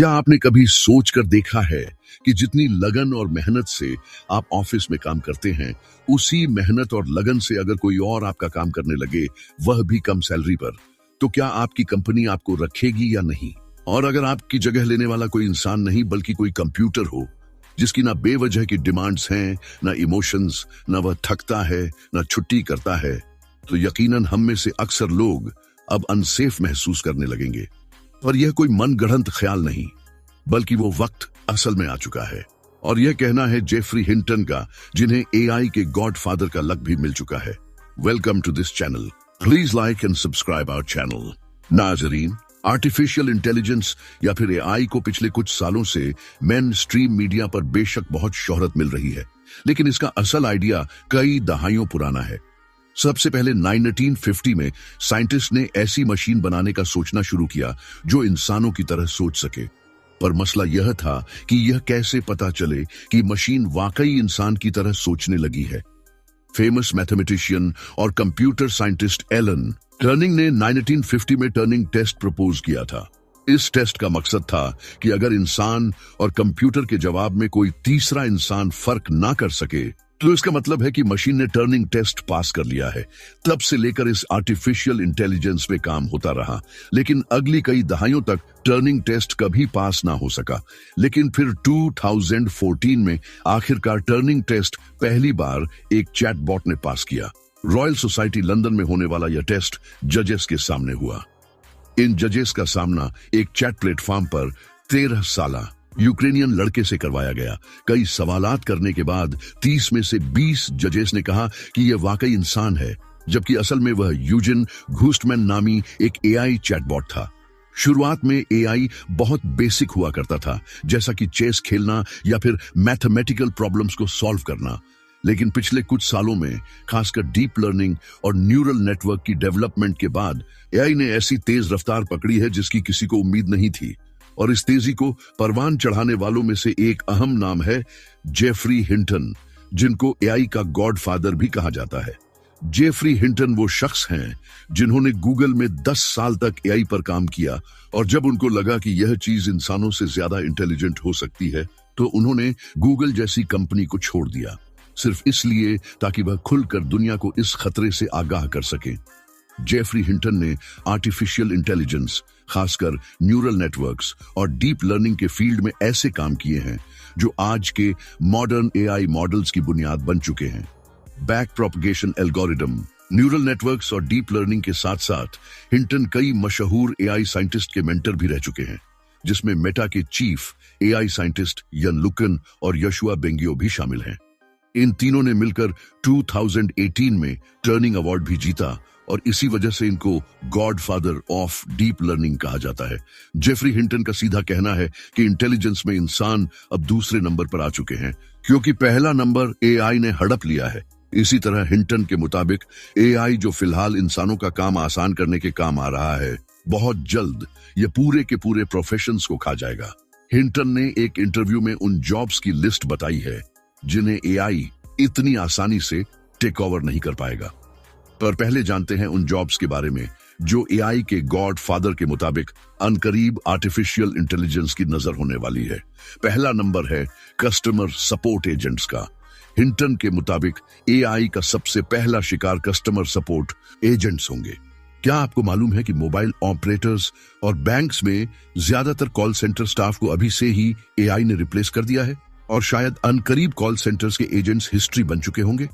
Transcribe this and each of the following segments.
क्या आपने कभी सोच कर देखा है कि जितनी लगन और मेहनत से आप ऑफिस में काम करते हैं, उसी मेहनत और लगन से अगर कोई और आपका काम करने लगे, वह भी कम सैलरी पर, तो क्या आपकी कंपनी आपको रखेगी या नहीं? और अगर आपकी जगह लेने वाला कोई इंसान नहीं बल्कि कोई कंप्यूटर हो, जिसकी ना बेवजह की डिमांड्स हैं, ना इमोशंस, ना वह थकता है, ना छुट्टी करता है, तो यकीनन हम में से अक्सर लोग अब अनसेफ महसूस करने लगेंगे। और यह कोई मनगढ़ंत ख्याल नहीं, बल्कि वो वक्त असल में आ चुका है। और यह कहना है जेफरी हिंटन का, जिन्हें एआई के गॉडफादर का लक़ब भी मिल चुका है। Welcome to this channel. Please like and subscribe our channel. नाजरीन, आर्टिफिशियल इंटेलिजेंस या फिर एआई को पिछले कुछ सालों से मेन स्ट्रीम मीडिया पर बेशक बहुत शोहरत मिल रही है, लेकिन इसका असल आइडिया कई दहाइयों पुराना है। सबसे पहले 1950 में साइंटिस्ट ने ऐसी मशीन बनाने का सोचना शुरू किया जो इंसानों की तरह सोच सके। पर मसला यह था कि यह कैसे पता चले कि मशीन वाकई इंसान की तरह सोचने लगी है। फेमस मैथमेटिशियन और कंप्यूटर साइंटिस्ट एलन टर्निंग ने 1950 में टर्निंग टेस्ट प्रपोज किया था। इस टेस्ट का मकसद था कि अगर इंसान और कंप्यूटर के जवाब में कोई तीसरा इंसान फर्क ना कर सके, तो इसका मतलब है कि मशीन ने टर्निंग टेस्ट पास कर लिया है। तब से लेकर इस आर्टिफिशियल इंटेलिजेंस पे काम होता रहा, लेकिन अगली कई दहाइयों तक टर्निंग टेस्ट कभी पास ना हो सका। लेकिन फिर 2014 में आखिरकार टर्निंग टेस्ट पहली बार एक चैटबॉट ने पास किया। रॉयल सोसाइटी लंदन में होने वाला यह टेस्ट जजेस के सामने हुआ। इन जजेस का सामना एक चैट प्लेटफॉर्म पर 13 साला यूक्रेनियन लड़के से करवाया गया। कई सवालात करने के बाद 30 में से 20 जजेस ने कहा कि यह वाकई इंसान है, जबकि असल में वह यूजिन घूस्टमैन नामी एक एआई चैटबॉट था। शुरुआत में एआई बहुत बेसिक हुआ करता था, जैसा कि चेस खेलना या फिर मैथमेटिकल प्रॉब्लम्स को सॉल्व करना। लेकिन पिछले कुछ सालों में खासकर डीप लर्निंग और न्यूरल नेटवर्क की डेवलपमेंट के बाद एआई ने ऐसी तेज रफ्तार पकड़ी है जिसकी किसी को उम्मीद नहीं थी। और इस तेजी को परवान चढ़ाने वालों में से एक अहम नाम है जेफरी हिंटन, जिनको एआई का गॉडफादर भी कहा जाता है। जेफरी हिंटन वो शख्स हैं जिन्होंने गूगल में 10 साल तक एआई पर काम किया, और जब उनको लगा कि यह चीज इंसानों से ज्यादा इंटेलिजेंट हो सकती है, तो उन्होंने गूगल जैसी कंपनी को छोड़ दिया, सिर्फ इसलिए ताकि वह खुलकर दुनिया को इस खतरे से आगाह कर सके। जेफरी हिंटन ने आर्टिफिशियल इंटेलिजेंस, खासकर न्यूरल नेटवर्क्स और डीप लर्निंग के फील्ड में ऐसे काम किए हैं जो आज के मॉडर्न एआई मॉडल्स की बुनियाद बन चुके हैं। Back propagation algorithm, neural networks और डीप लर्निंग के साथ साथ हिंटन कई मशहूर एआई साइंटिस्ट के मेंटर भी रह चुके हैं, जिसमें मेटा के चीफ एआई साइंटिस्ट यन लुकन और यशुआ बेंगियो भी शामिल हैं। इन तीनों ने मिलकर 2018 में टर्निंग अवार्ड भी जीता, और इसी वजह से इनको गॉडफादर ऑफ डीप लर्निंग कहा जाता है। जेफरी हिंटन का सीधा कहना है कि इंटेलिजेंस में इंसान अब दूसरे नंबर पर आ चुके हैं, क्योंकि पहला नंबर एआई ने हड़प लिया है। इसी तरह हिंटन के मुताबिक एआई जो फिलहाल इंसानों का काम आसान करने के काम आ रहा है, बहुत जल्द ये पूरे के पूरे प्रोफेशंस को खा जाएगा। हिंटन ने एक इंटरव्यू में उन जॉब्स की लिस्ट बताई है जिन्हें एआई इतनी आसानी से टेक ओवर नहीं कर पाएगा। पर पहले जानते हैं उन जॉब्स के बारे में जो एआई के गॉड फादर के मुताबिक अनकरीब आर्टिफिशियल इंटेलिजेंस की नजर होने वाली है। पहला नंबर है कस्टमर सपोर्ट एजेंट्स का। हिंटन के मुताबिक एआई का सबसे पहला शिकार कस्टमर सपोर्ट एजेंट्स होंगे। क्या आपको मालूम है कि मोबाइल ऑपरेटर्स और बैंक्स में ज्यादातर कॉल सेंटर स्टाफ को अभी से ही एआई ने रिप्लेस कर दिया है, और शायद अनकरीब कॉल सेंटर्स के एजेंट्स हिस्ट्री बन चुके होंगे।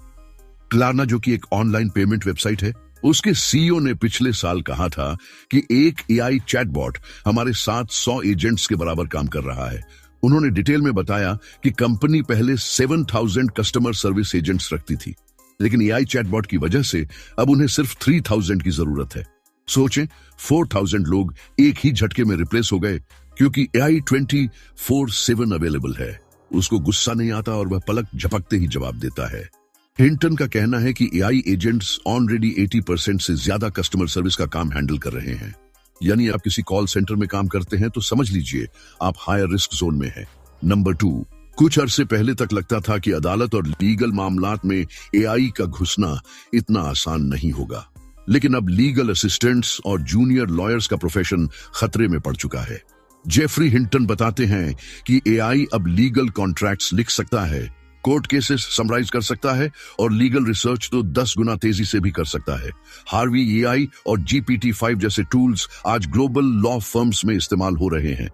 क्लारना, जो कि एक ऑनलाइन पेमेंट वेबसाइट है, उसके सीईओ ने पिछले साल कहा था कि एक एआई चैटबॉट हमारे 700 एजेंट्स के बराबर काम कर रहा है। उन्होंने डिटेल में बताया कि कंपनी पहले 7000 कस्टमर सर्विस एजेंट्स रखती थी, लेकिन एआई चैटबॉट की वजह से अब उन्हें सिर्फ 3000 की जरूरत है। सोचें, 4000 लोग एक ही झटके में रिप्लेस हो गए, क्योंकि एआई 24/7 अवेलेबल है। उसको गुस्सा नहीं आता और वह पलक झपकते ही जवाब देता है। हिंटन का कहना है कि एआई एजेंट्स ऑलरेडी 80% से ज्यादा कस्टमर सर्विस का काम हैंडल कर रहे हैं। यानी आप किसी कॉल सेंटर में काम करते हैं तो समझ लीजिए आप हायर रिस्क जोन में हैं। नंबर 2, कुछ अरसे पहले तक लगता था कि अदालत और लीगल मामलात में एआई का घुसना इतना आसान नहीं होगा, लेकिन अब लीगल असिस्टेंट्स और जूनियर लॉयर्स का प्रोफेशन खतरे में पड़ चुका है। जेफरी हिंटन बताते हैं कि एआई अब लीगल कॉन्ट्रैक्ट्स लिख सकता है, कोर्ट केसेस समराइज कर सकता है और लीगल रिसर्च तो 10 गुना तेजी से भी कर सकता है। हार्वी एआई और GPT-5 जैसे टूल्स आज ग्लोबल लॉ फर्म्स में इस्तेमाल हो रहे हैं।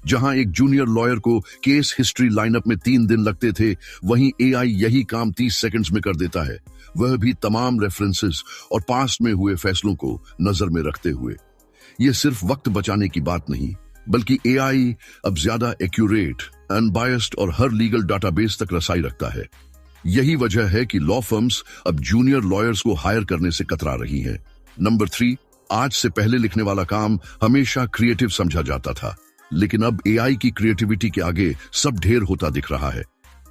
जहां एक जूनियर लॉयर को केस हिस्ट्री लाइनअप में 3 दिन लगते थे, वहीं एआई यही काम 30 सेकंड्स में कर देता है, वह भी तमाम रेफरेंसेस और पास्ट में हुए फैसलों को नजर में रखते हुए। ये सिर्फ वक्त बचाने की बात नहीं, बल्कि एआई अब ज्यादा एक्यूरेट, अनबायस्ड और हर लीगल डाटाबेस तक रसाई रखता है। यही वजह है कि लॉ फर्म्स अब जूनियर लॉयर्स को हायर करने से कतरा रही हैं। नंबर 3, आज से पहले लिखने वाला काम हमेशा क्रिएटिव समझा जाता था, लेकिन अब एआई की क्रिएटिविटी के आगे सब ढेर होता दिख रहा है।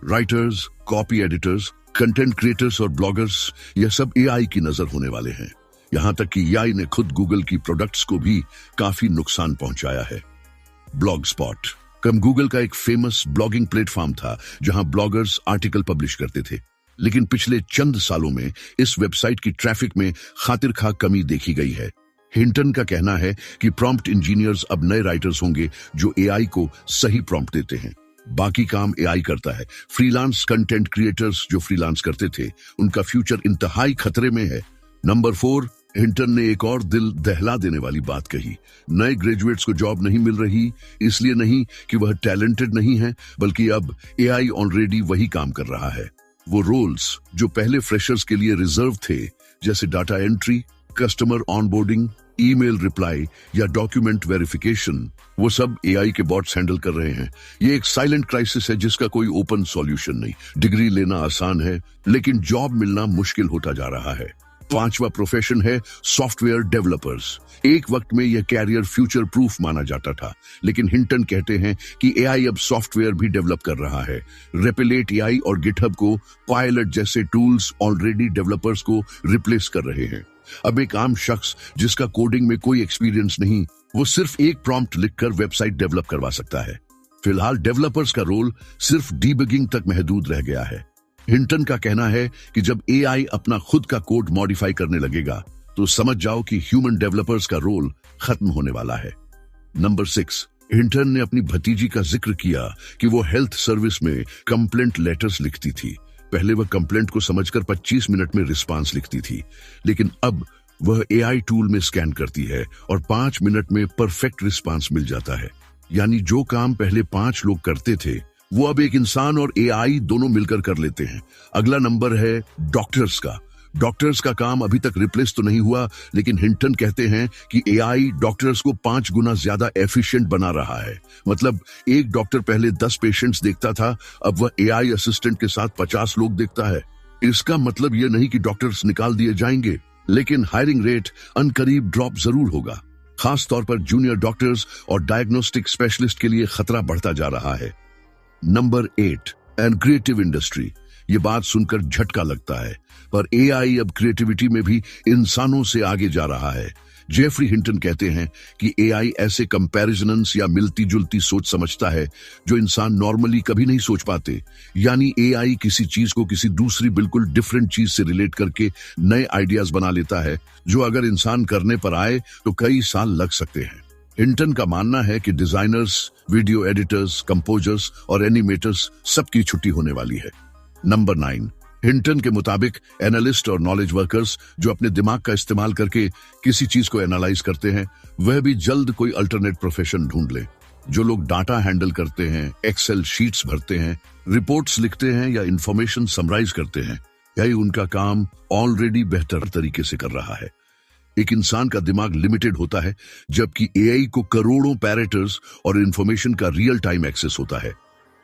Writers, copy editors, content creators और ब्लॉगर्स, यह सब एआई की नजर होने वाले हैं। यहां तक कि एआई ने खुद गूगल की प्रोडक्ट्स को भी काफी नुकसान पहुंचाया है। ब्लॉग स्पॉट गूगल का एक फेमस ब्लॉगिंग प्लेटफॉर्म था जहां ब्लॉगर्स आर्टिकल पब्लिश करते थे, लेकिन पिछले चंद सालों में इस वेबसाइट की ट्रैफिक में खातिरखा कमी देखी गई है। हिंटन का कहना है कि प्रॉम्प्ट इंजीनियर्स अब नए राइटर्स होंगे जो एआई को सही प्रॉम्प्ट देते हैं, बाकी काम एआई करता है। फ्रीलांस कंटेंट क्रिएटर्स जो फ्रीलांस करते थे, उनका फ्यूचर इंतहाई खतरे में है। नंबर 4, हिंटन ने एक और दिल दहला देने वाली बात कही। नए ग्रेजुएट्स को जॉब नहीं मिल रही, इसलिए नहीं कि वह टैलेंटेड नहीं है, बल्कि अब एआई ऑलरेडी वही काम कर रहा है। वो रोल्स जो पहले फ्रेशर्स के लिए रिजर्व थे, जैसे data entry, customer onboarding, email reply या डॉक्यूमेंट वेरिफिकेशन, वो सब एआई के बॉट्स हैंडल कर रहे हैं। ये एक साइलेंट क्राइसिस है जिसका कोई ओपन सॉल्यूशन नहीं। डिग्री लेना आसान है, लेकिन जॉब मिलना मुश्किल होता जा रहा है। 5वां प्रोफेशन है सॉफ्टवेयर डेवलपर्स। एक वक्त में यह कैरियर फ्यूचर प्रूफ माना जाता था, लेकिन हिंटन कहते हैं कि एआई अब सॉफ्टवेयर भी डेवलप कर रहा है। रेपिलेट एआई और गिटहब को पायलट जैसे टूल्स ऑलरेडी डेवलपर्स को रिप्लेस कर रहे हैं। अब एक आम शख्स जिसका कोडिंग में कोई एक्सपीरियंस नहीं, वो सिर्फ एक प्रॉम्प्ट लिखकर वेबसाइट डेवलप करवा सकता है। फिलहाल डेवलपर्स का रोल सिर्फ डीबगिंग तक महदूद रह गया है। हिंटन का कहना है कि जब एआई अपना खुद का कोड मॉडिफाई करने लगेगा, तो समझ जाओ कि ह्यूमन डेवलपर्स का रोल खत्म होने वाला है। नंबर 6, हिंटन ने अपनी भतीजी का जिक्र किया कि वो हेल्थ सर्विस में कंप्लेंट लेटर्स लिखती थी। पहले वह कंप्लेंट को समझकर 25 मिनट में रिस्पांस लिखती थी, लेकिन अब वह एआई टूल में स्कैन करती है और 5 मिनट में परफेक्ट रिस्पांस मिल जाता है। यानी जो काम पहले 5 लोग करते थे, वो अब एक इंसान और एआई दोनों मिलकर कर लेते हैं। अगला नंबर है डॉक्टर्स का। डॉक्टर्स का काम अभी तक रिप्लेस तो नहीं हुआ, लेकिन हिंटन कहते हैं कि एआई डॉक्टर्स को 5 गुना ज्यादा एफिशिएंट बना रहा है। मतलब एक डॉक्टर पहले 10 पेशेंट्स देखता था, अब वह एआई असिस्टेंट के साथ 50 लोग देखता है। इसका मतलब यह नहीं कि डॉक्टर्स निकाल दिए जाएंगे, लेकिन हायरिंग रेट अनकरीब ड्रॉप जरूर होगा। खास तौर पर जूनियर डॉक्टर्स और डायग्नोस्टिक स्पेशलिस्ट के लिए खतरा बढ़ता जा रहा है। Number 8, and creative industry. ये बात सुनकर झटका लगता है, पर एआई अब क्रिएटिविटी में भी इंसानों से आगे जा रहा है। जेफरी हिंटन कहते हैं कि एआई ऐसे कंपैरिजन्स या मिलती जुलती सोच समझता है जो इंसान नॉर्मली कभी नहीं सोच पाते। यानी एआई किसी चीज को किसी दूसरी बिल्कुल डिफरेंट चीज से रिलेट करके नए आइडियाज बना लेता है, जो अगर इंसान करने पर आए तो कई साल लग सकते हैं। हिंटन का मानना है कि डिजाइनर्स, वीडियो एडिटर्स, कंपोजर्स और एनिमेटर्स सबकी छुट्टी होने वाली है। नंबर 9, हिंटन के मुताबिक एनालिस्ट और नॉलेज वर्कर्स जो अपने दिमाग का इस्तेमाल करके किसी चीज को एनालाइज करते हैं, वह भी जल्द कोई अल्टरनेट प्रोफेशन ढूंढ ले। जो लोग डाटा हैंडल करते हैं, एक्सेल शीट्स भरते हैं, रिपोर्ट्स लिखते हैं या इंफॉर्मेशन समराइज करते हैं, यही उनका काम ऑलरेडी बेहतर तरीके से कर रहा है। एक इंसान का दिमाग लिमिटेड होता है, जबकि एआई को करोड़ों पैरामीटर्स और इंफॉर्मेशन का रियल टाइम एक्सेस होता है।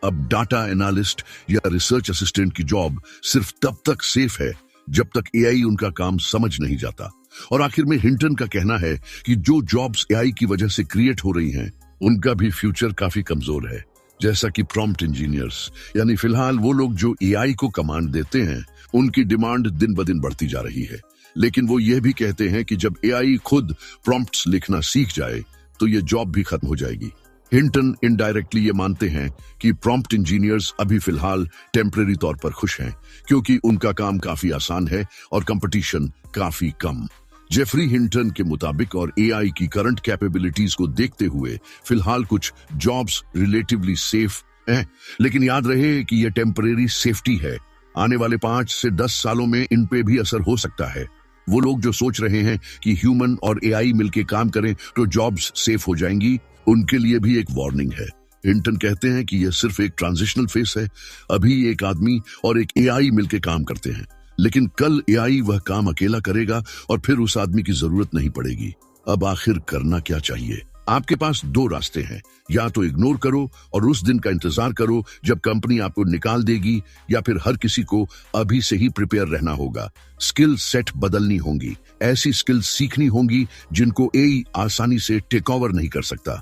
अब डाटा एनालिस्ट या रिसर्च असिस्टेंट की जॉब सिर्फ तब तक सेफ है जब तक एआई उनका काम समझ नहीं जाता। और आखिर में हिंटन का कहना है कि जो जॉब्स एआई की वजह से क्रिएट हो रही हैं, उनका भी फ्यूचर काफी कमजोर है, जैसा कि प्रॉम्प्ट इंजीनियर्स। यानी फिलहाल वो लोग जो एआई को कमांड देते हैं, उनकी डिमांड दिन ब दिन बढ़ती जा रही है। लेकिन वो ये भी कहते हैं कि जब एआई खुद प्रॉम्प्ट्स लिखना सीख जाए, तो ये जॉब भी खत्म हो जाएगी। हिंटन इनडायरेक्टली ये मानते हैं कि प्रॉम्प्ट इंजीनियर्स अभी फिलहाल टेम्परेरी तौर पर खुश हैं, क्योंकि उनका काम काफी आसान है और कंपटीशन काफी कम। जेफरी हिंटन के मुताबिक और एआई की करंट कैपेबिलिटीज को देखते हुए फिलहाल कुछ जॉब्स रिलेटिवली सेफ हैं, लेकिन याद रहे कि यह टेम्परेरी सेफ्टी है। आने वाले 5 से 10 सालों में इन पे भी असर हो सकता है। वो लोग जो सोच रहे हैं कि ह्यूमन और एआई मिलके काम करें तो जॉब्स सेफ हो जाएंगी, उनके लिए भी एक वार्निंग है। हिंटन कहते हैं कि यह सिर्फ एक ट्रांजिशनल फेस है। अभी एक आदमी और एक एआई मिलके काम करते हैं, लेकिन कल एआई वह काम अकेला करेगा और फिर उस आदमी की जरूरत नहीं पड़ेगी। अब आखिर करना क्या चाहिए? आपके पास 2 रास्ते हैं। या तो इग्नोर करो और उस दिन का इंतजार करो जब कंपनी आपको निकाल देगी, या फिर हर किसी को अभी से ही प्रिपेयर रहना होगा। स्किल सेट बदलनी होंगी, ऐसी स्किल्स सीखनी होंगी जिनको एआई आसानी से टेक ओवर नहीं कर सकता।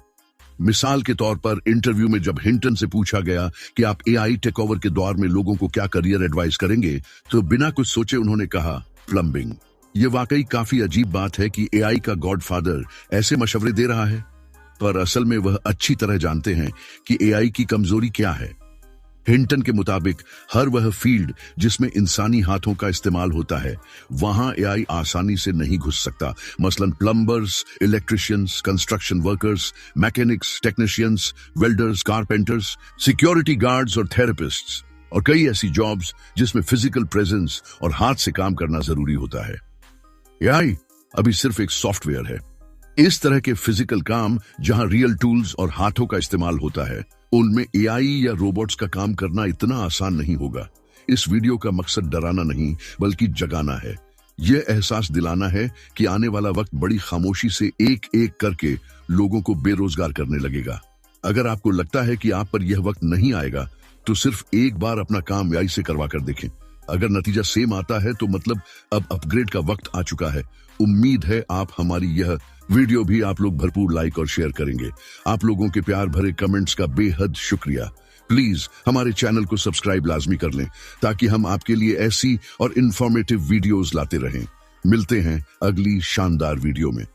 मिसाल के तौर पर इंटरव्यू में जब हिंटन से पूछा गया कि आप एआई टेक ओवर के दौर में लोगों को क्या करियर एडवाइस करेंगे, तो बिना कुछ सोचे उन्होंने कहा प्लम्बिंग। ये वाकई काफी अजीब बात है कि एआई का गॉडफादर ऐसे मशवरे दे रहा है, पर असल में वह अच्छी तरह जानते हैं कि एआई की कमजोरी क्या है। हिंटन के मुताबिक हर वह फील्ड जिसमें इंसानी हाथों का इस्तेमाल होता है, वहां एआई आसानी से नहीं घुस सकता। मसलन plumbers, electricians, construction workers, mechanics, technicians, welders, carpenters, security guards और थेरेपिस्ट्स, और कई ऐसी जॉब्स जिसमें फिजिकल प्रेजेंस और हाथ से काम करना जरूरी होता है। एआई अभी सिर्फ एक सॉफ्टवेयर है। इस तरह के फिजिकल काम जहां रियल टूल्स और हाथों का इस्तेमाल होता है, उनमें एआई या रोबोट्स का काम करना इतना आसान नहीं होगा। इस वीडियो का मकसद डराना नहीं बल्कि जगाना है। यह एहसास दिलाना है कि आने वाला वक्त बड़ी खामोशी से एक एक करके लोगों को बेरोजगार करने लगेगा। अगर आपको लगता है कि आप पर यह वक्त नहीं आएगा, तो सिर्फ एक बार अपना काम एआई से करवा कर देखें। अगर नतीजा सेम आता है तो मतलब अब अपग्रेड का वक्त आ चुका है। उम्मीद है आप हमारी यह वीडियो भी आप लोग भरपूर लाइक और शेयर करेंगे। आप लोगों के प्यार भरे कमेंट्स का बेहद शुक्रिया। प्लीज हमारे चैनल को सब्सक्राइब लाजमी कर लें ताकि हम आपके लिए ऐसी और इंफॉर्मेटिव वीडियोस लाते रहें। मिलते हैं अगली शानदार वीडियो में।